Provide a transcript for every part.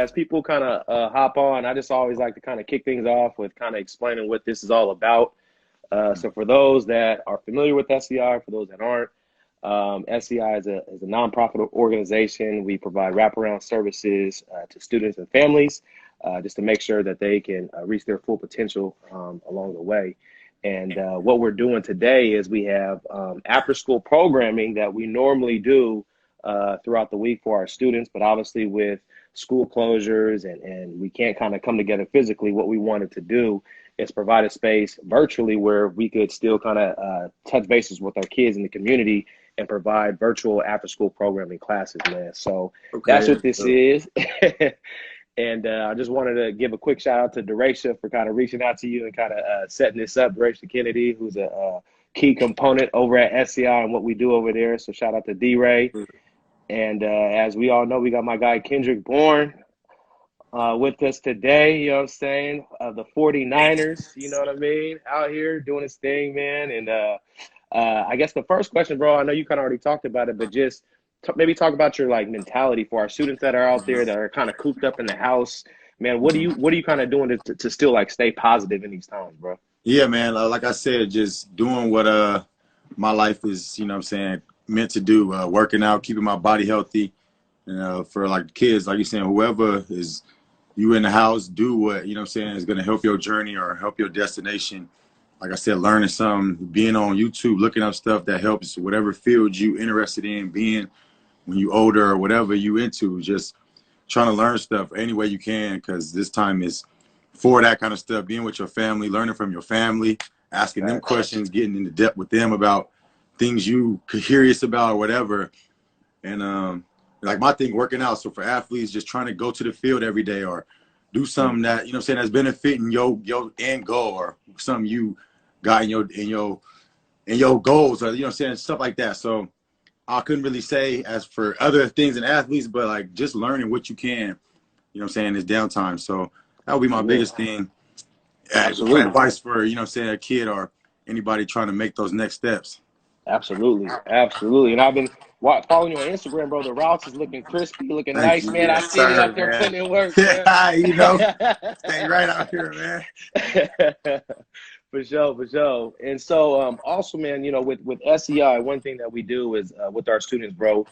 as people kind of hop on, I just always like to kind of kick things off with kind of explaining what this is all about. So for those that are familiar with SEI, for those that aren't, SEI is a nonprofit organization. We provide wraparound services to students and families just to make sure that they can reach their full potential along the way. And what we're doing today is we have after school programming that we normally do throughout the week for our students, but obviously with school closures and we can't kind of come together physically, what we wanted to do is provide a space virtually where we could still kind of touch bases with our kids in the community and provide virtual after school programming classes, man. So that's what this is. And I just wanted to give a quick shout out to Derecha for kind of reaching out to you and kind of setting this up. Derecha Kennedy, who's a key component over at SEI and what we do over there. So shout out to D-Ray. And as we all know, we got my guy Kendrick Bourne with us today, you know what I'm saying? The 49ers, you know what I mean? Out here doing his thing, man. And I guess the first question, bro, I know you kind of already talked about it, but just maybe talk about your like mentality for our students that are out there that are kind of cooped up in the house. Man, what are you kind of doing to still like stay positive in these times, bro? Yeah, man. Like I said, just doing what my life is, you know what I'm saying, meant to do, working out, keeping my body healthy. For like kids, like you're saying, whoever is you in the house, do what, you know what I'm saying, is going to help your journey or help your destination. Like I said, learning something, being on YouTube, looking up stuff that helps whatever field you interested in, being when you older or whatever you into, just trying to learn stuff any way you can, because this time is for that kind of stuff, being with your family, learning from your family, asking them questions, getting into depth with them about things you curious about or whatever. And like my thing, working out. So for athletes, just trying to go to the field every day or do something that, you know what I'm saying, that's benefiting your end goal or something you got in your goals, or, you know what I'm saying, stuff like that. So I couldn't really say as for other things in athletes, but like just learning what you can, you know what I'm saying, is downtime. So that would be my biggest thing. Advice for, you know what I'm saying, a kid or anybody trying to make those next steps. Absolutely. And I've been following you on Instagram, bro. The routes is looking crispy, looking nice, man. I see it up there putting in work. You know, stay right out here, man. For sure. And so also, man, you know, with SEI, one thing that we do is with our students, bro,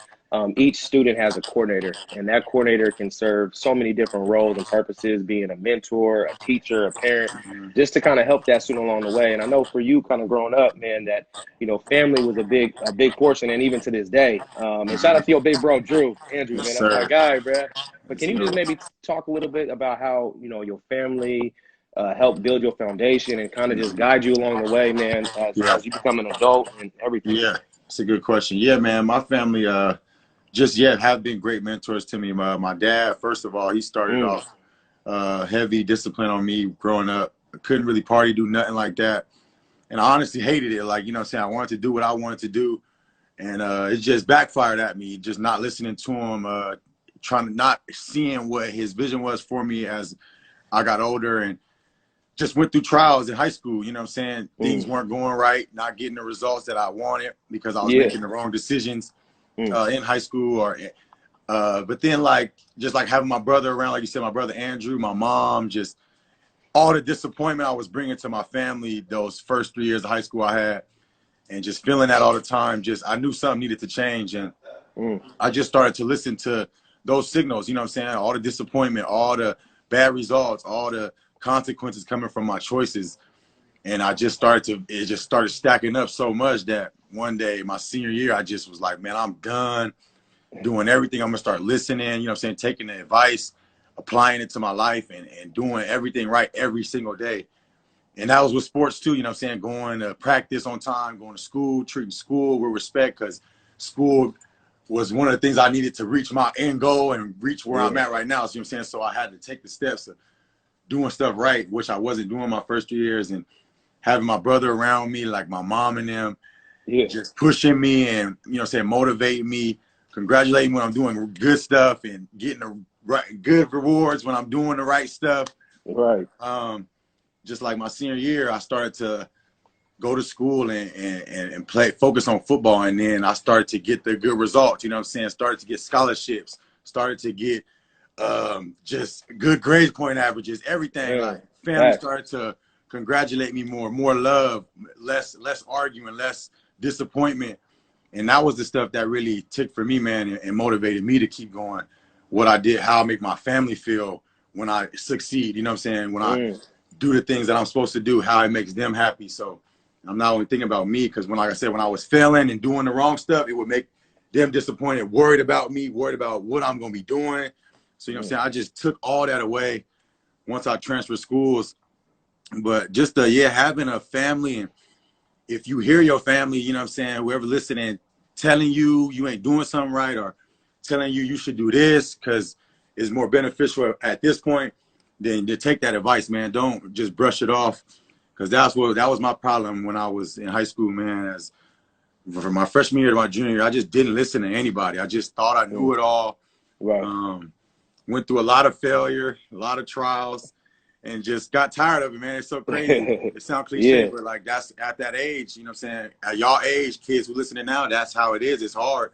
each student has a coordinator, and that coordinator can serve so many different roles and purposes, being a mentor, a teacher, a parent, just to kind of help that student along the way. And I know for you kind of growing up, man, that, you know, family was a big portion, and even to this day. And shout out to your big bro, Andrew, man, that's my guy, bro. But can you just maybe talk a little bit about how, you know, your family help build your foundation and kind of just guide you along the way, man, as you become an adult and everything? Yeah, it's a good question. Yeah, man, my family have been great mentors to me. My dad, first of all, he started off heavy discipline on me growing up. I couldn't really party, do nothing like that. And I honestly hated it. Like, you know what I'm saying, I wanted to do what I wanted to do. And it just backfired at me, just not listening to him, trying to not seeing what his vision was for me as I got older, and just went through trials in high school, you know what I'm saying? Things weren't going right, not getting the results that I wanted because I was making the wrong decisions in high school. But then just having my brother around, like you said, my brother Andrew, my mom, just all the disappointment I was bringing to my family those first 3 years of high school I had, and just feeling that all the time, I knew something needed to change. And I just started to listen to those signals, you know what I'm saying? All the disappointment, all the bad results, all the consequences coming from my choices. And it just started stacking up so much that one day, my senior year, I just was like, man, I'm done doing everything. I'm gonna start listening, you know what I'm saying, taking the advice, applying it to my life, and doing everything right every single day. And that was with sports too, you know what I'm saying, going to practice on time, going to school, treating school with respect, because school was one of the things I needed to reach my end goal and reach where I'm at right now. So, you know what I'm saying? So I had to take the steps of doing stuff right, which I wasn't doing my first 3 years, and having my brother around me, like my mom and them, just pushing me and, you know what I'm saying, motivating me, congratulating when I'm doing good stuff and getting the good rewards when I'm doing the right stuff. Right. Just like my senior year, I started to go to school and focus on football. And then I started to get the good results, you know what I'm saying? Started to get scholarships, started to get just good grade point averages, everything. Like family started to congratulate me more love, less arguing, less disappointment. And that was the stuff that really ticked for me, man, and motivated me to keep going. What I did, how I make my family feel when I succeed, you know what I'm saying? When I do the things that I'm supposed to do, how it makes them happy. So I'm not only thinking about me, because when, like I said, when I was failing and doing the wrong stuff, it would make them disappointed, worried about me, worried about what I'm going to be doing. So, you know what I'm saying? I just took all that away once I transferred schools. But just, having a family, and if you hear your family, you know what I'm saying, whoever listening, telling you you ain't doing something right, or telling you should do this because it's more beneficial at this point, then take that advice, man. Don't just brush it off, because that was my problem when I was in high school, man. As from my freshman year to my junior year, I just didn't listen to anybody. I just thought I knew it all. Right. Went through a lot of failure, a lot of trials, and just got tired of it, man. It's so crazy. It sounds cliche, but like that's at that age, you know what I'm saying? At y'all age, kids who listening now, that's how it is. It's hard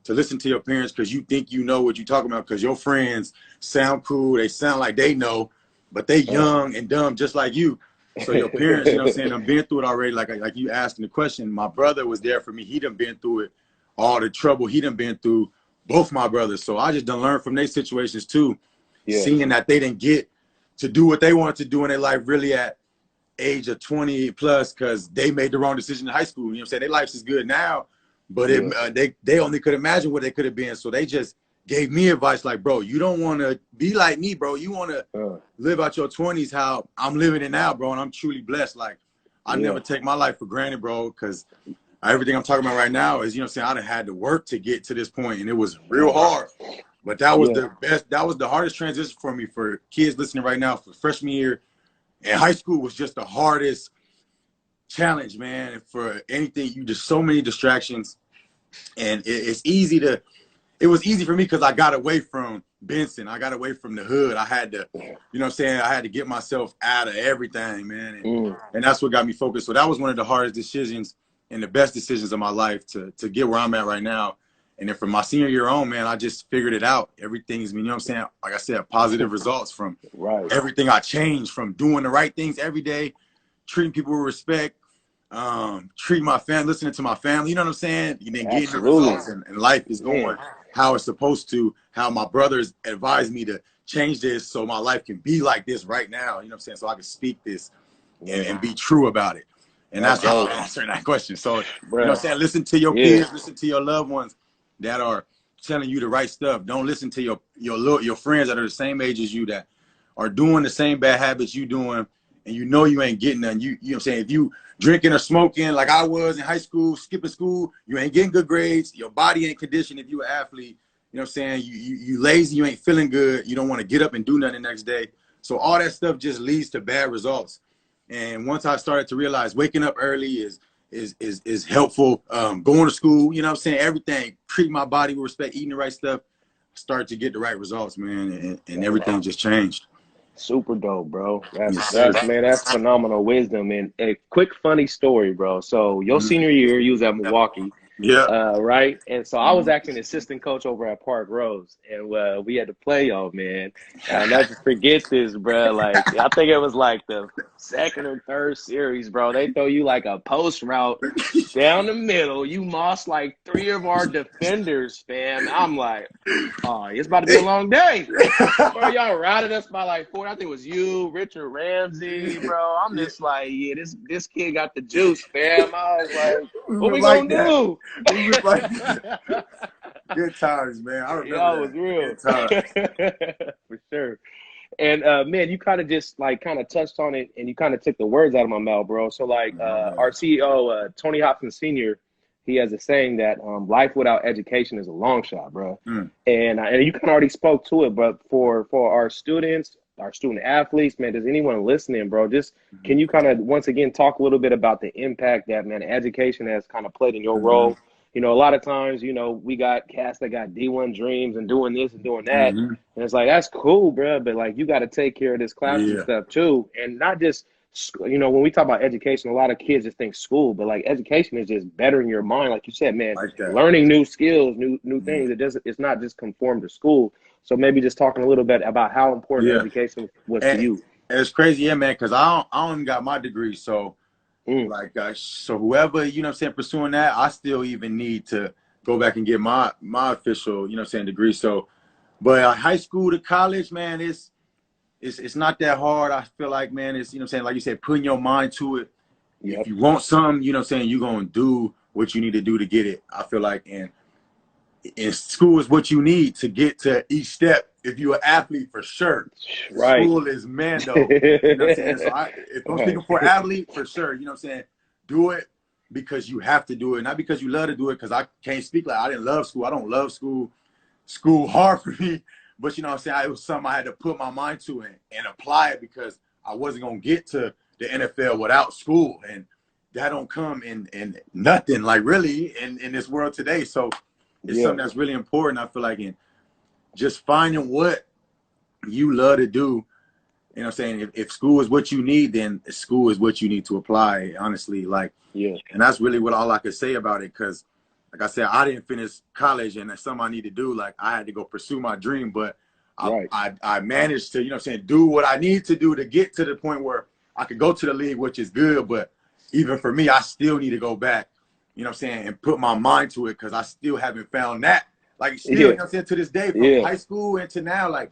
to listen to your parents because you think you know what you're talking about, because your friends sound cool. They sound like they know, but they young and dumb just like you. So your parents, you know what I'm saying, I've been through it already. Like you asked in the question, my brother was there for me. He done been through it, all the trouble he done been through, both my brothers. So I just done learned from their situations too, seeing that they didn't get to do what they wanted to do in their life really at age of 20 plus, because they made the wrong decision in high school. You know what I'm saying? Their life is good now, but they only could imagine what they could have been. So they just gave me advice like, bro, you don't want to be like me, bro. You want to live out your 20s how I'm living it now, bro, and I'm truly blessed. Like, I never take my life for granted, bro, because everything I'm talking about right now is, you know what I'm saying, I done had to work to get to this point, and it was real hard. But that was the best. That was the hardest transition for me. For kids listening right now, for freshman year and high school was just the hardest challenge, man. And for anything, you just so many distractions, and it was easy for me because I got away from Benson. I got away from the hood. I had to, you know what I'm saying, I had to get myself out of everything, man. And that's what got me focused. So that was one of the hardest decisions and the best decisions of my life to get where I'm at right now. And then from my senior year on, man, I just figured it out. Everything's, you know what I'm saying? Like I said, positive results from everything I changed, from doing the right things every day, treating people with respect, treating my family, listening to my family, you know what I'm saying? And then getting the results, and life is going how it's supposed to, how my brothers advised me to change this so my life can be like this right now, you know what I'm saying? So I can speak this and be true about it. And that's how I'm answering that question. So, you know what I'm saying? Listen to your kids, listen to your loved ones that are telling you the right stuff. Don't listen to your friends that are the same age as you that are doing the same bad habits you doing, and you know you ain't getting none. You know what I'm saying? If you drinking or smoking like I was in high school, skipping school, you ain't getting good grades. Your body ain't conditioned if you an athlete. You know what I'm saying? You lazy, you ain't feeling good. You don't want to get up and do nothing the next day. So all that stuff just leads to bad results. And once I started to realize waking up early is helpful, going to school, you know what I'm saying, everything, treating my body with respect, eating the right stuff, started to get the right results, man, and everything just changed. Super dope, bro. That's phenomenal wisdom. And a quick funny story, bro. So your senior year, you was at Milwaukee. Right. And so I was actually an assistant coach over at Park Rose, and we had to play y'all, man. And I'll never forget this, bro. Like, I think it was like the second or third series, bro. They throw you like a post route down the middle. You mossed like 3 of our defenders, fam. I'm like, oh, it's about to be a long day. Bro, y'all routed us by like 4. I think it was you, Richard Ramsey, bro. I'm just like, yeah, this kid got the juice, fam. I was like, what we gonna do? Good times, man. I remember that was real. Good times. For sure. And man, you kind of just like touched on it, and you kind of took the words out of my mouth, bro. So like our CEO, Tony Hopkins Sr., he has a saying that life without education is a long shot, bro. And you kind of already spoke to it, but for our students, our student athletes, man, does anyone listening, bro, just can you kind of once again talk a little bit about the impact that, man, education has kind of played in your role? You know, a lot of times, you know, we got cats that got D1 dreams and doing this and doing that. And it's like, that's cool, bro. But like, you got to take care of this classroom stuff too. And not just, you know, when we talk about education, a lot of kids just think school, but like education is just bettering your mind. Like you said, man, learning new skills, new things. It's not just conform to school. So maybe just talking a little bit about how important Yeah. education was to And, you. and it's crazy, yeah, man, because I don't even got my degree. So, Mm. like, so whoever, you know what I'm saying, pursuing that, I still even need to go back and get my official, you know what I'm saying, degree. So, but high school to college, man, it's not that hard. I feel like, man, it's, you know what I'm saying, like you said, putting your mind to it. If Yep. you want something, you know what I'm saying, you're going to do what you need to do to get it. I feel like, and school is what you need to get to each step. If you're an athlete, for sure, Right. school is mando. You know what I'm saying? So if I'm speaking for athlete, for sure, you know what I'm saying, do it because you have to do it, not because you love to do it. Because I can't speak like I didn't love school. I don't love school. School hard for me, but you know what I'm saying, it was something I had to put my mind to and apply it because I wasn't gonna get to the NFL without school, and that don't come in nothing, like really in this world today. So it's Yeah. something that's really important. I feel like in just finding what you love to do. You know what I'm saying? If school is what you need, then school is what you need to apply, honestly. Like, Yeah. and that's really what all I could say about it. Cause like I said, I didn't finish college and that's something I need to do. Like I had to go pursue my dream, but Right. I managed to, you know what I'm saying, do what I need to do to get to the point where I could go to the league, which is good. But even for me, I still need to go back, you know what I'm saying, and put my mind to it because I still haven't found that. Like still, you Yeah. know what I'm saying, to this day, from Yeah. high school into now, like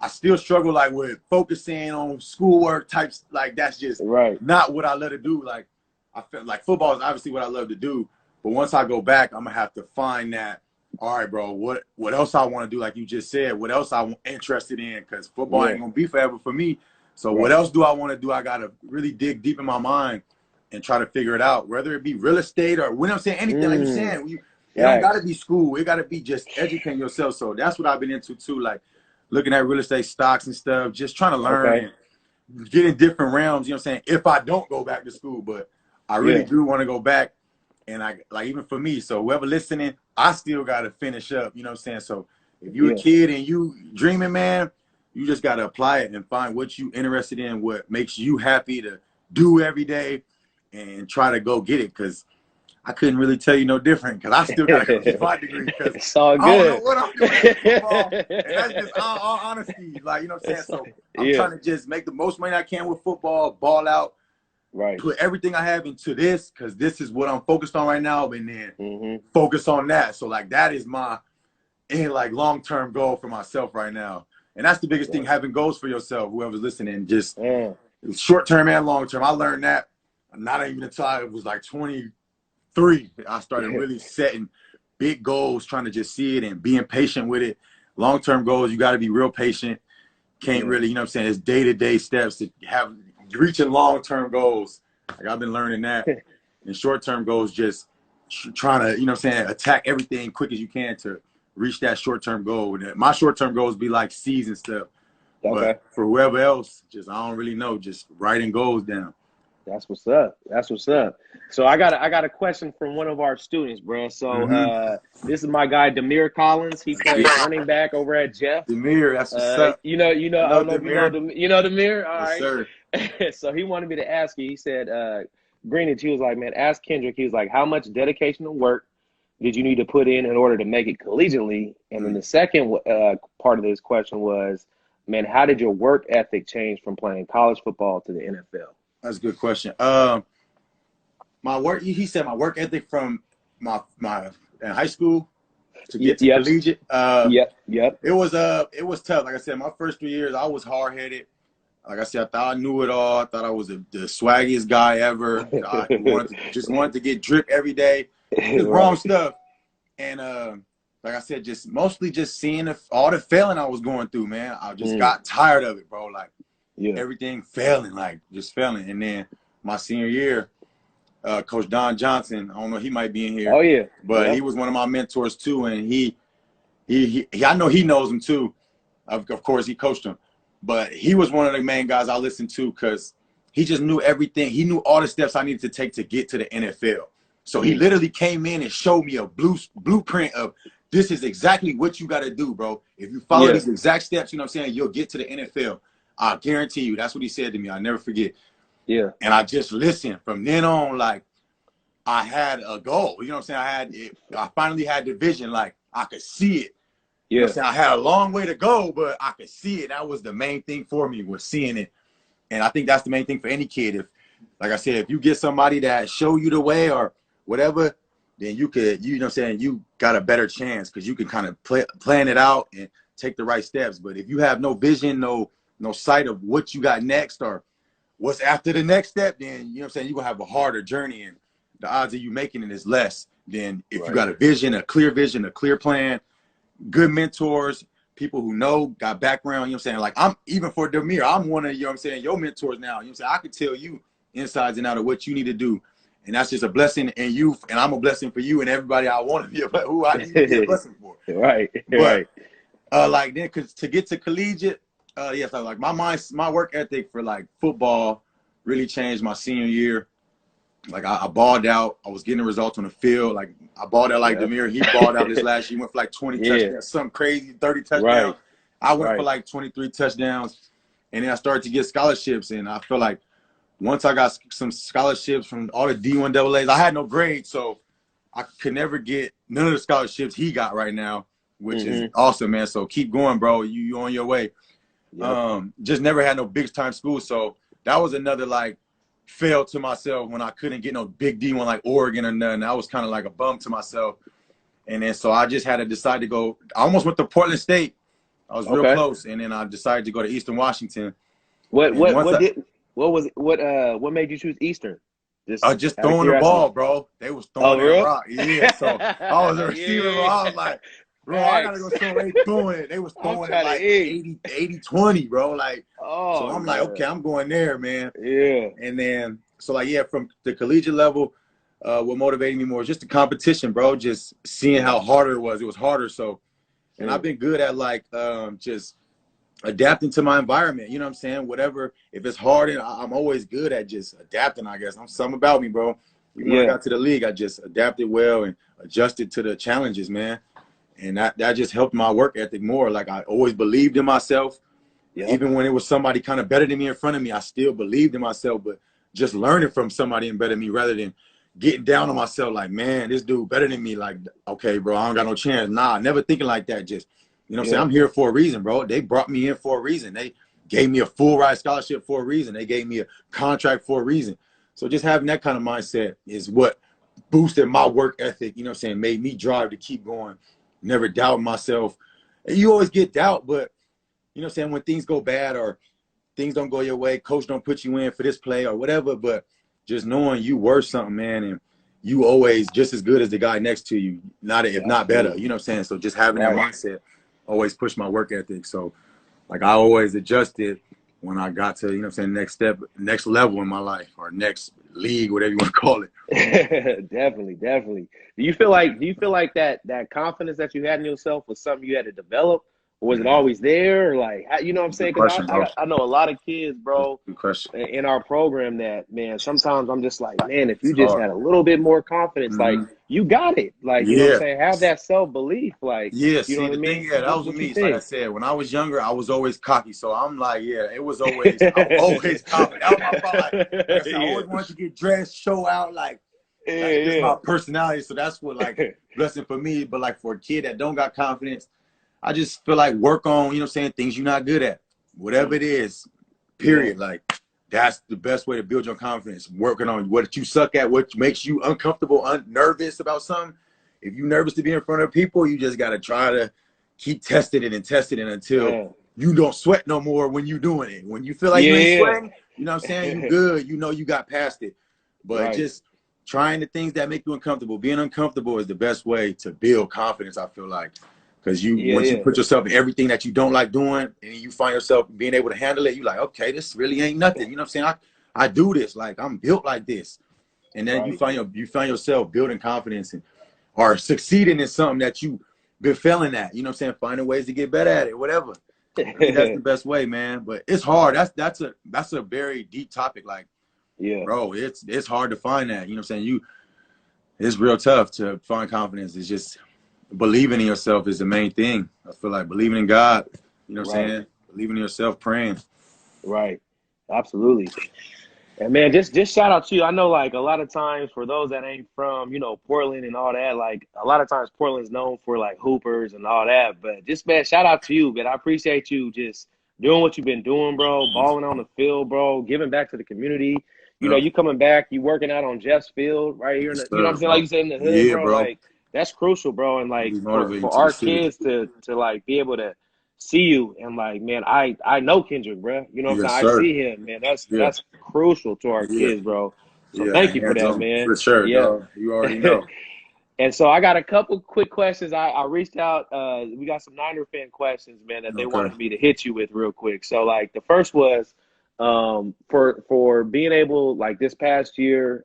I still struggle like with focusing on schoolwork types. Like that's just Right. not what I love to do. Like I feel like football is obviously what I love to do, but once I go back, I'm gonna have to find that. All right, bro. What else I want to do? Like you just said, what else I'm interested in? Because football Yeah. ain't gonna be forever for me. So what Right. else do I want to do? I gotta really dig deep in my mind and try to figure it out. Whether it be real estate or when I'm saying anything, like you saying, it don't gotta Facts. be school. It gotta be just educating yourself. So that's what I've been into too. Like looking at real estate stocks and stuff, just trying to learn Okay. and get in different realms, you know what I'm saying? If I don't go back to school, but I really Yeah. do want to go back. And I like even for me, so whoever listening, I still gotta finish up, you know what I'm saying? So if you're a Yeah. kid and you dreaming, man, you just gotta apply it and find what you interested in, what makes you happy to do every day and try to go get it. Cause I couldn't really tell you no different because I still got to go get my degree because It's all I don't know good. what I'm doing in football. And that's just all honesty. Like, you know what I'm saying? It's So I'm yeah. trying to just make the most money I can with football, ball out, Right. put everything I have into this because this is what I'm focused on right now, and then Mm-hmm. focus on that. So, like, that is my like long-term goal for myself right now. And that's the biggest thing, Right. having goals for yourself, whoever's listening, just Mm. short-term and long-term. I learned that not even until I was like 23. I started really setting big goals, trying to just see it and being patient with it. Long-term goals, you got to be real patient. Can't Yeah. really, you know what I'm saying? It's day-to-day steps to have reaching long-term goals. Like I've been learning that. And short-term goals, just trying to, you know what I'm saying, attack everything quick as you can to reach that short-term goal. And my short-term goals be like season stuff. Okay. But for whoever else, just I don't really know, just writing goals down. That's what's up. That's what's up. So I got a question from one of our students, bro. So Mm-hmm. this is my guy Demir Collins. He plays Yeah. running back over at Jeff. Demir, that's what's up. You know, I I know don't know if Demir. you know Demir. All Yes, right. sir. So he wanted me to ask you. He said, Greenwich, he was like, man, ask Kendrick. He was like, how much dedication and work did you need to put in order to make it collegiately? And then the second part of this question was, man, how did your work ethic change from playing college football to the NFL? That's a good question. My work, he said my work ethic from my in high school to get to Yep. collegiate. Yep. It was tough. Like I said, my first 3 years, I was hard headed. Like I said, I thought I knew it all. I thought I was the swaggiest guy ever. I wanted to get drip every day. Just wrong Right. stuff. And like I said, just mostly just seeing all the failing I was going through, man. I just got tired of it, bro. Like everything failing, like just failing. And then my senior year, Coach Don Johnson, I don't know, he might be in here. Oh yeah. But he was one of my mentors too, and he I know he knows him too. Of course, he coached him, but he was one of the main guys I listened to because he just knew everything. He knew all the steps I needed to take to get to the NFL. So he literally came in and showed me a blueprint of this is exactly what you got to do, bro. If you follow these exact steps, you know what I'm saying, you'll get to the NFL. I guarantee you. That's what he said to me. I'll never forget. Yeah. And I just listened. From then on, like, I had a goal. You know what I'm saying? I finally had the vision. Like, I could see it. You know Yeah. what I'm saying? I had a long way to go, but I could see it. That was the main thing for me, was seeing it. And I think that's the main thing for any kid. If, like I said, if you get somebody that show you the way or whatever, then you could, you know what I'm saying, you got a better chance because you can kind of plan it out and take the right steps. But if you have no vision, no sight of what you got next or what's after the next step, then, you know what I'm saying, you're going to have a harder journey, and the odds of you making it is less than if you got a vision, a clear plan, good mentors, people who know, got background, you know what I'm saying? Like, I'm, even for Demir, I'm one of, you know what I'm saying, your mentors now. You know what I'm saying? I could tell you insides and out of what you need to do. And that's just a blessing in you, and I'm a blessing for you and everybody I want to be, who I need to be a blessing for. Right. But, like, then to get to collegiate, yes, I like my work ethic for like football really changed my senior year. Like I balled out. I was getting the results on the field. Like I balled out like Demir. He balled out this last year. He went for like 20 touchdowns, something crazy, 30 touchdowns. I went for like 23 touchdowns. And then I started to get scholarships. And I feel like once I got some scholarships from all the D1 AA's, I had no grade, so I could never get none of the scholarships he got right now, which is awesome, man. So keep going, bro. You on your way. Just never had no big time school. So that was another like fail to myself when I couldn't get no big D1 like Oregon or nothing. I was kind of like a bum to myself. And then so I just had to decide to go. I almost went to Portland State. I was real close. And then I decided to go to Eastern Washington. What made you choose Eastern? Just throwing the ball, bro. They was throwing that rock. Yeah. So I was a receiver, bro. I was like, bro, I gotta go show they throwing it. They was throwing it like 80-20, bro. Like, so I'm like, okay, I'm going there, man. Yeah. And then, so like, yeah, from the collegiate level, what motivated me more was just the competition, bro. Just seeing how harder it was. It was harder. So, and I've been good at like, just adapting to my environment. You know what I'm saying? Whatever, if it's hard, and I'm always good at just adapting, I guess. I'm something about me, bro. When I got to the league, I just adapted well and adjusted to the challenges, man. And that just helped my work ethic more. Like I always believed in myself. Even when it was somebody kind of better than me in front of me, I still believed in myself. But just learning from somebody and better than me rather than getting down on myself like, man, this dude better than me. Like, okay, bro, I don't got no chance. Nah, never thinking like that. Just, you know what I'm saying? I'm here for a reason, bro. They brought me in for a reason. They gave me a full ride scholarship for a reason. They gave me a contract for a reason. So just having that kind of mindset is what boosted my work ethic, you know what I'm saying, made me drive to keep going. Never doubt myself. And you always get doubt, but you know what I'm saying, when things go bad or things don't go your way, coach don't put you in for this play or whatever, but just knowing you worth something, man, and you always just as good as the guy next to you, if not better, you know what I'm saying? So just having that mindset always pushed my work ethic. So like I always adjusted when I got to, you know what I'm saying, next step, next level in my life or next league, whatever you want to call it. Definitely. Do you feel like that confidence that you had in yourself was something you had to develop, or was it always there? Or like, you know what I'm saying? Because I know a lot of kids, bro, in our program that, man, sometimes I'm just like, man, if you just had a little bit more confidence, like you got it. Like, you know what I'm saying? Have that self-belief. Like, you know what I mean? That was with me. Like I said, when I was younger, I was always cocky. So I'm like, it was always, I'm always confident. That was my fault. Like I said, I always wanted to get dressed, show out, like just my personality. So that's what, like, blessing for me. But like for a kid that don't got confidence, I just feel like work on, you know what I'm saying, things you're not good at. Whatever it is, period. Like, that's the best way to build your confidence. Working on what you suck at, what makes you uncomfortable, nervous about something. If you're nervous to be in front of people, you just got to try to keep testing it until you don't sweat no more when you're doing it. When you feel like you ain't sweating, you know what I'm saying, you good. You know you got past it. But just trying the things that make you uncomfortable. Being uncomfortable is the best way to build confidence, I feel like. Because once you put yourself in everything that you don't like doing and you find yourself being able to handle it, you're like, okay, this really ain't nothing. You know what I'm saying? I do this. Like, I'm built like this. And then you find yourself building confidence or succeeding in something that you've been failing at. You know what I'm saying? Finding ways to get better at it, whatever. I think that's the best way, man. But it's hard. That's a very deep topic. Like, bro, it's hard to find that. You know what I'm saying? It's real tough to find confidence. It's just believing in yourself is the main thing. I feel like believing in God, you know what I'm saying? Believing in yourself, praying. Right. Absolutely. And man, just shout out to you. I know like a lot of times for those that ain't from, Portland and all that, like a lot of times Portland's known for like hoopers and all that. But just man, shout out to you, man. I appreciate you just doing what you've been doing, bro, balling on the field, bro, giving back to the community. Yep. You coming back, you working out on Jeff's Field right here in Yes, the, you know what sir, I'm saying? Like bro. you said in the hood, Yeah, bro, bro. like that's crucial, bro. And like Really for motivating to the our city. kids to like be able to see you and like, man, I know Kendrick, bro. You know what I'm Yes, saying? I sir. see him, man. Yeah, That's crucial to our yeah, kids, bro. So yeah. thank you for Hands that, on for man. sure, Yeah. dog. You already know. And so I got a couple quick questions. I reached out. We got some Niner fan questions, man, that they Okay. wanted me to hit you with real quick. So like the first was for being able like this past year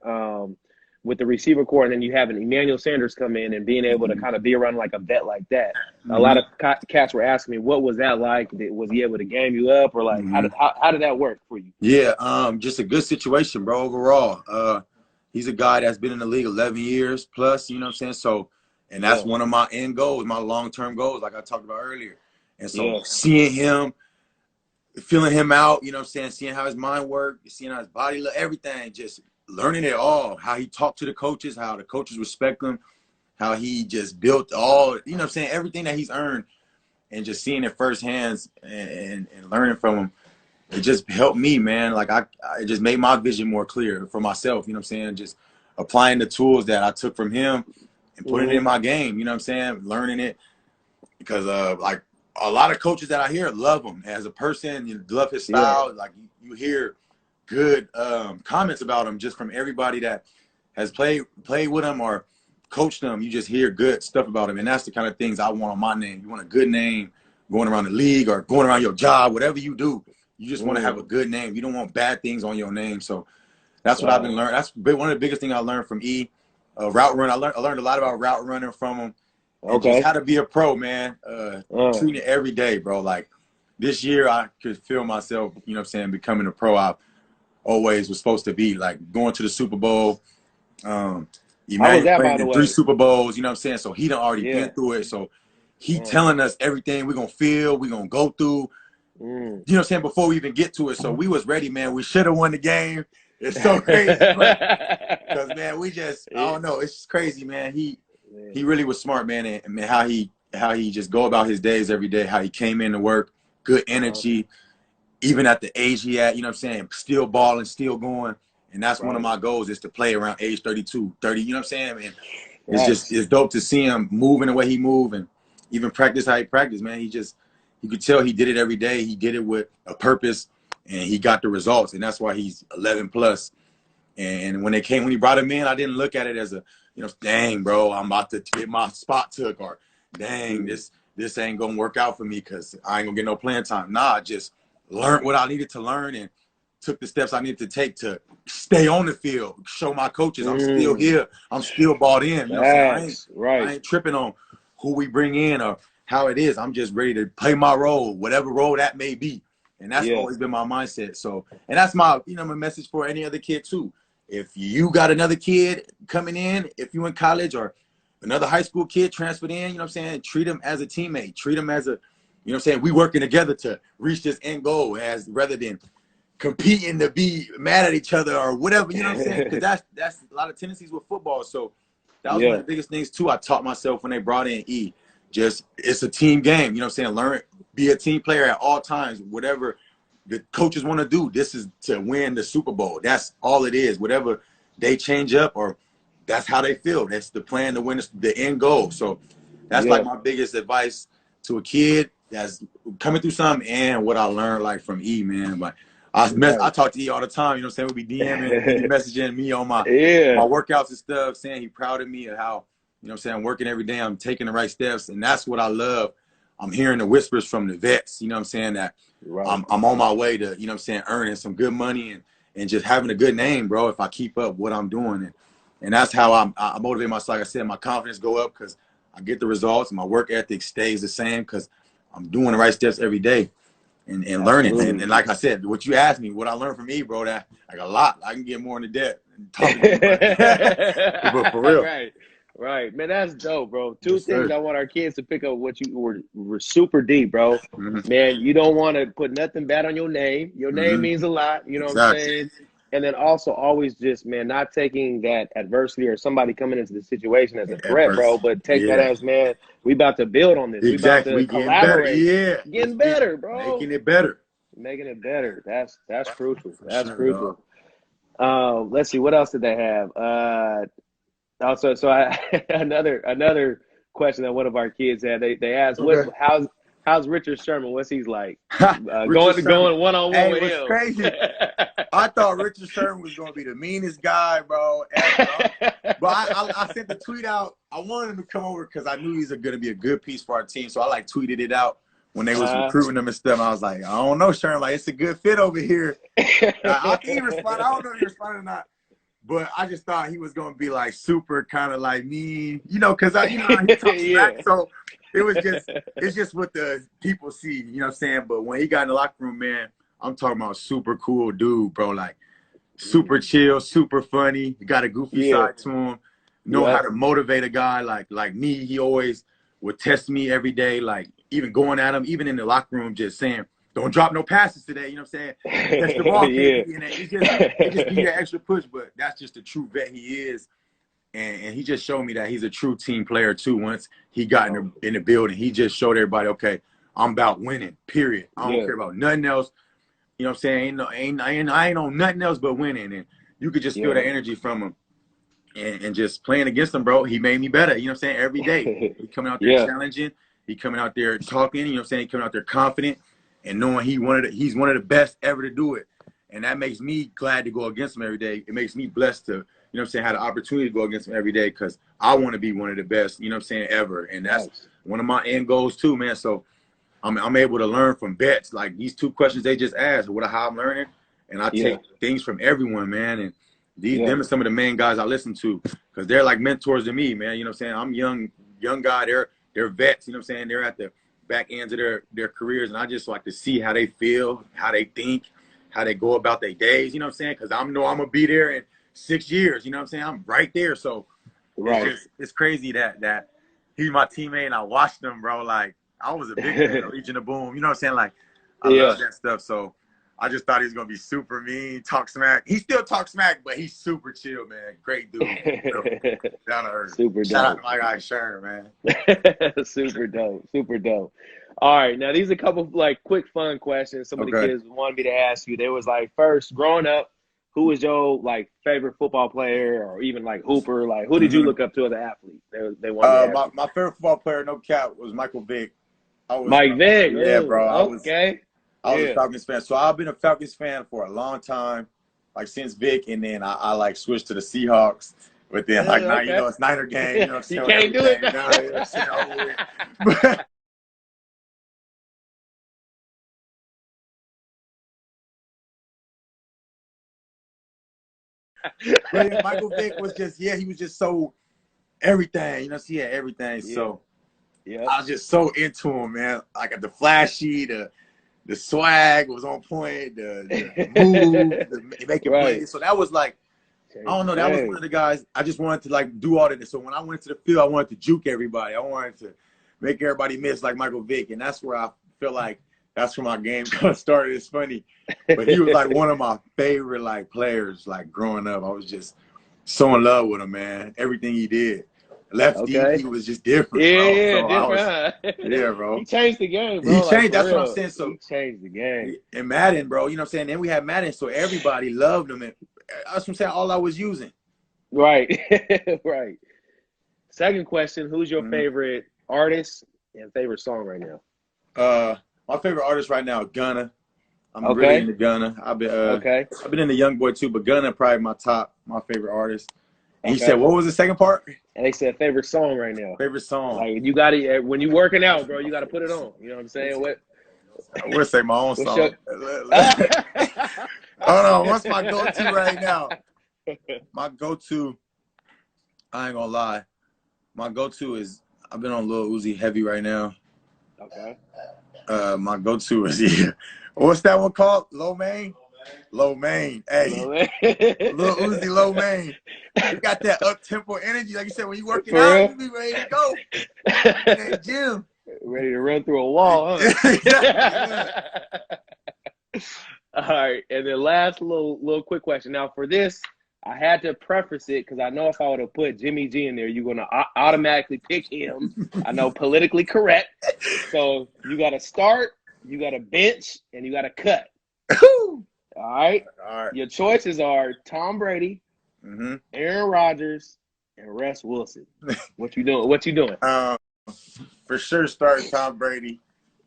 with the receiver core, and then you having Emmanuel Sanders come in and being able to kind of be around like a vet like that. A Mm-hmm. lot of cats were asking me, what was that like? Was he able to game you up, or like Mm-hmm. how did that work for you? Yeah, just a good situation, bro, overall. He's a guy that's been in the league 11 years plus, you know what I'm saying? So, and that's Yeah, one of my end goals, my long-term goals, like I talked about earlier. And so yeah, seeing him, feeling him out, you know what I'm saying, seeing how his mind worked, seeing how his body looked, everything, just learning it all, how he talked to the coaches, how the coaches respect him, how he just built all, you know what I'm saying, everything that he's earned, and just seeing it firsthand and learning from him. It just helped me, man. Like it just made my vision more clear for myself. You know what I'm saying? Just applying the tools that I took from him and putting it mm-hmm. in my game. You know what I'm saying? Learning it because like a lot of coaches that I hear love him as a person. You love his Yeah, style. Like you hear good comments about him just from everybody that has played with him or coached him. You just hear good stuff about him, and that's the kind of things I want on my name. You want a good name going around the league or going around your job, whatever you do. You just want to have a good name. You don't want bad things on your name. So that's what I've been wow, learning. That's one of the biggest things I learned from E. Route run. I learned a lot about route running from him and just okay, how to be a pro, man. uh, Treating it every day, bro. Like this year, I could feel myself, you know what I'm saying, becoming a pro I always was supposed to be. Like going to the Super Bowl. how was Emmanuel that, by playing the in 3 way? Super Bowls, you know what I'm saying? So he done already been Yeah, through it. So he uh, telling us everything we're going to feel, we're going to go through. mm. You know what I'm saying, before we even get to it. So we was ready, man. We should have won the game. It's so crazy, but because man, we just I don't know. It's just crazy, man. He really was smart, man, and man, how he just go about his days every day, how he came into work, good uh-huh. energy, even at the age he at, you know what I'm saying, still balling, still going. And that's one of Right, my goals is to play around age 32, 30, you know what I'm saying? And facts. it's dope to see him moving the way he move and even practice how he practice, man. You could tell he did it every day. He did it with a purpose and he got the results. And that's why he's 11 plus. And when he brought him in, I didn't look at it as a, dang, bro, I'm about to get my spot took, or dang, Mm. this ain't gonna work out for me because I ain't gonna get no playing time. Nah, I just learned what I needed to learn and took the steps I needed to take to stay on the field, show my coaches I'm still Mm. here, I'm still bought in. You know what I'm saying? Facts, I right, ain't tripping on who we bring in or how it is. I'm just ready to play my role, whatever role that may be. And that's yeah, always been my mindset. So, and that's my message for any other kid too. If you got another kid coming in, if you in college or another high school kid transferred in, you know what I'm saying, treat them as a teammate, treat them as a, you know what I'm saying, we working together to reach this end goal as rather than competing to be mad at each other or whatever, you know what I'm saying? Because that's a lot of tendencies with football. So that was one yeah, of the biggest things too I taught myself when they brought in E. Just it's a team game, you know what I'm saying? Learn, be a team player at all times, whatever the coaches want to do. This is to win the Super Bowl. That's all it is. Whatever they change up or that's how they feel. That's the plan to win the end goal. So that's like yeah, my biggest advice to a kid that's coming through something and what I learned like from E, man. But I right. talk to E all the time, you know what I'm saying? We be DMing, he be messaging me on my Yeah, workouts and stuff, saying he proud of me and how, you know what I'm saying, I'm working every day, I'm taking the right steps, and that's what I love. I'm hearing the whispers from the vets, you know what I'm saying, that right. I'm on my way to, you know what I'm saying, earning some good money and just having a good name, bro, if I keep up what I'm doing. And that's how I motivate myself. Like I said, my confidence go up because I get the results. My work ethic stays the same because I'm doing the right steps every day and learning. And Absolutely. like I said, what you asked me, what I learned from E, bro, that like a lot. I can get more into depth and talking to you, but for real. Right. Right. Man, that's dope, bro. Two Yes, things sir. I want our kids to pick up what you were super deep, bro. Mm-hmm. Man, you don't want to put nothing bad on your name. Your name Mm-hmm. means a lot, you know what I'm Exactly. saying? and then also always just, man, not taking that adversity or somebody coming into the situation as a threat, bro, but take that Yeah. as, man, we about to build on this. We about Exactly. to We getting better. collaborate. Yeah. Getting better, bro. Making it better. Making it better. That's crucial. For That's sure, crucial. dog. Let's see, what else did they have? Also, another question that one of our kids had. They asked, Okay. how's Richard Sherman? What's he's like? Richard Sherman. Going one-on-one Hey, with what's him. crazy? I thought Richard Sherman was going to be the meanest guy, bro, ever. But I sent the tweet out. I wanted him to come over because I knew he's going to be a good piece for our team. So I tweeted it out when they was recruiting him and stuff. I was like, I don't know, Sherman. Like, it's a good fit over here. I think he responded. I don't know if he responded or not. But I just thought he was going to be like super kind of like me, because he talks back. So it's just what the people see, you know what I'm saying? But when he got in the locker room, man, I'm talking about super cool dude, bro. Like super chill, super funny. He got a goofy side to him. Know how to motivate a guy like me. He always would test me every day, like even going at him, even in the locker room, just saying, don't drop no passes today. You know what I'm saying? Catch the ball. It just give you that extra push, but that's just the true vet he is. And he just showed me that he's a true team player too. Once he got in the building, he just showed everybody, okay, I'm about winning, period. I don't care about nothing else. You know what I'm saying? I ain't on nothing else but winning. And you could just feel the energy from him. And just playing against him, bro, he made me better. You know what I'm saying? Every day. He coming out there challenging. He coming out there talking. You know what I'm saying? He coming out there confident and knowing he's one of the best ever to do it. And that makes me glad to go against him every day. It makes me blessed to, you know what I'm saying, have the opportunity to go against him every day because I want to be one of the best, you know what I'm saying, ever. And that's one of my end goals too, man. So I'm able to learn from vets. Like these two questions they just asked, how I'm learning. And I take things from everyone, man. And them are some of the main guys I listen to because they're like mentors to me, man. You know what I'm saying? I'm young guy. They're vets, you know what I'm saying? They're at the back ends of their careers. And I just like to see how they feel, how they think, how they go about their days, you know what I'm saying? Because I know I'm going to be there in 6 years, you know what I'm saying? I'm right there. So it's crazy that he's my teammate and I watched him, bro. Like, I was a big fan of Legion of Boom, you know what I'm saying? Like, I love that stuff. So I just thought he was going to be super mean, talk smack. He still talks smack, but he's super chill, man. Great dude. Down to earth. Super dope. Shout out to my guy, Sherman, man. Super dope. Super dope. All right, now these are a couple like quick fun questions. Some of the kids wanted me to ask you. They was like, first, growing up, who was your like favorite football player or even like hooper? Like, who did you look up to as an athlete? They wanted to ask my favorite football player, no cap, was Michael Vick. Mike Vick. Yeah, bro. I was a Falcons fan. So I've been a Falcons fan for a long time, like since Vick, and then I like switched to the Seahawks. But then now you know it's Niner game. You know what I'm saying? You can't do it now. You know what I'm saying? But yeah, Michael Vick was just he was just so everything. You know, he had everything. So I was just so into him, man. Like the flashy, the swag was on point, the move, the making plays. So that was like, I don't know, that was one of the guys. I just wanted to like do all of this. So when I went to the field, I wanted to juke everybody. I wanted to make everybody miss like Michael Vick, and that's where I feel like that's where my game kind of started. It's funny, but he was like one of my favorite like players. Like growing up, I was just so in love with him, man. Everything he did. Lefty, he was just different. Bro. He changed the game, bro. He changed. That's what I'm saying. So he changed the game. And Madden, bro. You know what I'm saying? Then we had Madden, so everybody loved him. And that's what I'm saying. All I was using. Right, right. Second question: who's your favorite artist and favorite song right now? My favorite artist right now, Gunna. I'm really into Gunna. I've been into Young Boy too, but Gunna probably my favorite artist. And you said, what was the second part? And they said favorite song right now. Favorite song. Like you got to when you working out, bro, you got to put it on. You know what I'm saying? What? I would say my own song. Hold on, what's my go-to right now? My go-to, I ain't gonna lie. My go-to is I've been on Lil Uzi heavy right now. Okay. My go-to is what's that one called? Low Main. Low Main. Hey, Lil Uzi, Low Main. You got that up-tempo energy. Like you said, when you working out, you be ready to go. Hey, Jim. Ready to run through a wall, huh? right, and then last little quick question. Now for this, I had to preface it because I know if I would have put Jimmy G in there, you're gonna automatically pick him. I know politically correct. So you got to start, you got to bench, and you got to cut. All right. All right. Your choices are Tom Brady, Aaron Rodgers, and Russ Wilson. What you doing? What you doing? For sure, start Tom Brady.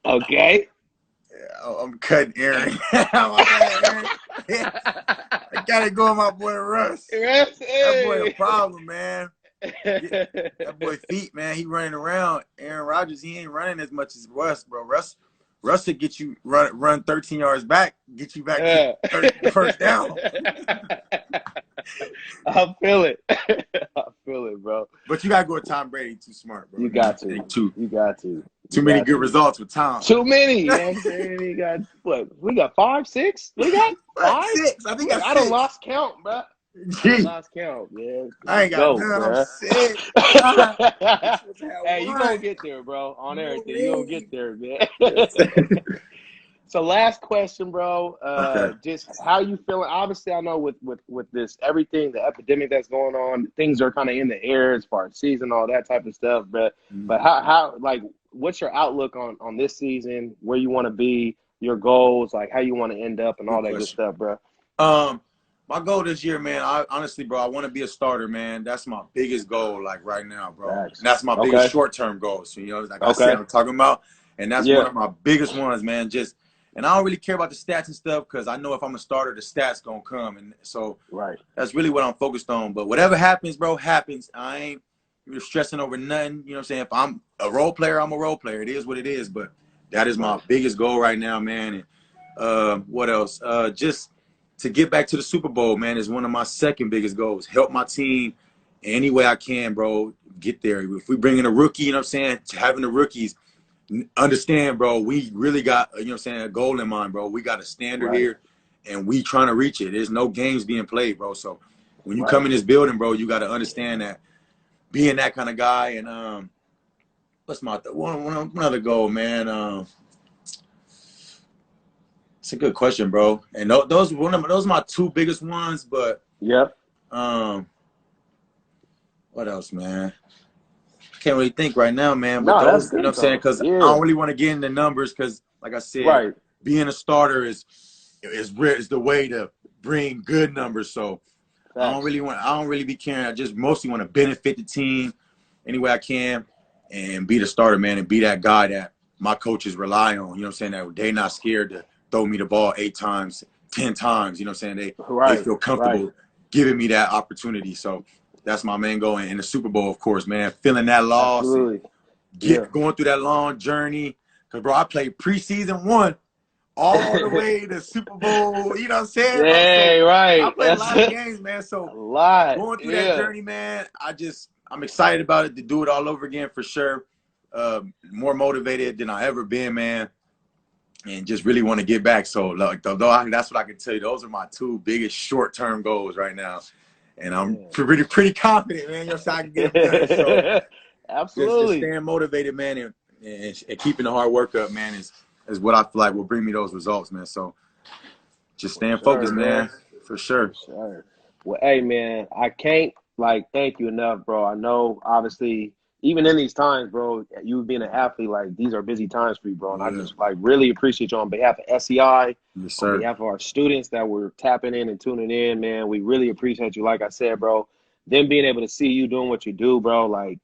Okay. Yeah, I'm cutting Aaron. I gotta go with my boy Russ. Russ, That boy a problem, man. That boy feet, man. He running around. Aaron Rodgers, he ain't running as much as Russ, bro. Russ will get you run 13 yards back, get you back to first down. I feel it. I feel it, bro. But you gotta go with Tom Brady. Too smart, bro. You got to. You got to. Too many good results with Tom. Too many. You know what I'm saying? He got what? We got 5, 6. We got 5, 6. I think I done lost count, bro. I lost count, man. I ain't got none. I'm sick. Hey, you gonna get there, bro. On everything, you gonna get there, man. So last question, bro. Just how you feeling? Obviously, I know with this everything, the epidemic that's going on, things are kind of in the air as far as season, all that type of stuff. But how like what's your outlook on this season? Where you want to be, your goals, like how you want to end up, and all that good stuff, bro. My goal this year, man, honestly, bro, I want to be a starter, man. That's my biggest goal, like right now, bro. And that's my biggest short-term goal. So, you know, like I said, I'm talking about, and that's one of my biggest ones, man. And I don't really care about the stats and stuff because I know if I'm a starter, the stats gonna come, and so that's really what I'm focused on. But whatever happens, bro, happens. I ain't stressing over nothing. You know what I'm saying? If I'm a role player, I'm a role player. It is what it is. But that is my biggest goal right now, man. And what else? Just to get back to the Super Bowl, man, is one of my second biggest goals. Help my team any way I can, bro. Get there. If we bring in a rookie, you know what I'm saying? Having the rookies understand, bro, we really got, you know what I'm saying, a goal in mind, bro. We got a standard here, and we trying to reach it. There's no games being played, bro. So when you come in this building, bro, you got to understand that being that kind of guy. And what's my one other goal, man? It's a good question, bro. And those are my two biggest ones. But what else, man? I can't really think right now, man. But those, you know what I'm saying? Because I don't really want to get into numbers because, like I said, being a starter is the way to bring good numbers. So I don't really be caring. I just mostly want to benefit the team any way I can and be the starter, man, and be that guy that my coaches rely on. You know what I'm saying? That they're not scared to throw me the ball 8 times, 10 times. You know what I'm saying? They feel comfortable giving me that opportunity. So that's my main goal. And in the Super Bowl, of course, man, feeling that loss, and going through that long journey. Because, bro, I played preseason 1 all the way to Super Bowl. You know what I'm saying? Yeah, so right. I played a lot of games, man. So going through that journey, man, I'm excited about it to do it all over again for sure. More motivated than I ever been, man. And just really want to get back. So, like, that's what I can tell you. Those are my 2 biggest short-term goals right now. And I'm pretty confident, man. You know, so I can get them done. So absolutely. Just staying motivated, man, and keeping the hard work up, man, is what I feel like will bring me those results, man. So just staying focused, man, for sure. Well, hey, man, I can't thank you enough, bro. I know, obviously, even in these times, bro, you being an athlete, these are busy times for you, bro. And I just really appreciate you on behalf of SEI, on behalf of our students that were tapping in and tuning in, man. We really appreciate you. Like I said, bro, them being able to see you doing what you do, bro, I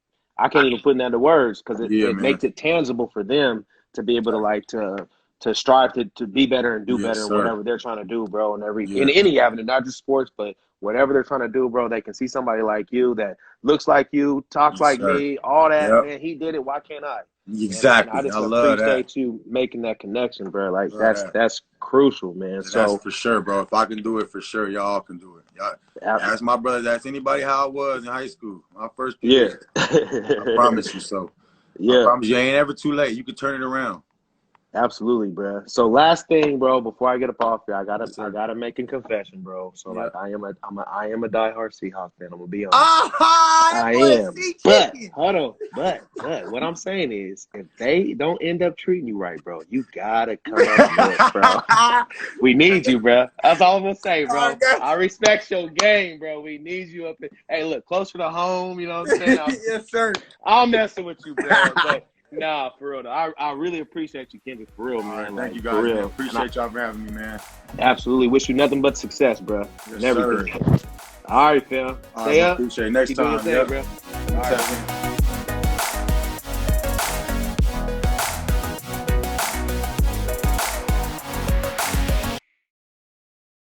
can't even put that into words because it makes it tangible for them to be able to strive to be better and do better in whatever they're trying to do, bro. And in any avenue, not just sports, but whatever they're trying to do, bro, they can see somebody like you that looks like you, talks like me, all that. Man, he did it. Why can't I? Exactly. And I just appreciate you making that connection, bro. That's crucial, man. That's for sure, bro. If I can do it, for sure, y'all can do it. Y'all, ask my brothers, ask anybody how I was in high school. My first year. I promise you so. I promise you, ain't ever too late. You can turn it around. Absolutely, bro. So last thing, bro, before I get up off here, Yes, I sir. gotta make a confession, bro. So Yeah. like I am a diehard Seahawks fan. I'm gonna be honest. Ah, that I boy am. sea But chicken. hold on. But what I'm saying is if they don't end up treating you right, bro, you gotta come up north, bro. We need you, bro. That's all I'm gonna say, I bro. got I respect your game, bro. We need you up there. Hey, look, closer to home, you know what I'm saying? you. Yes, sir. I'm messing with you, bro. But nah, for real though. I really appreciate you, Kendrick, for real, All right, man. thank Like you for guys, man. real. And I Appreciate y'all for having me, man. absolutely wish you nothing but success, bro. Yes, And sir. everything. All right, fam. All right, Stay man. up. Appreciate it. Next Keep doing your time. thing, Yep. bro. All right, Tap man. in.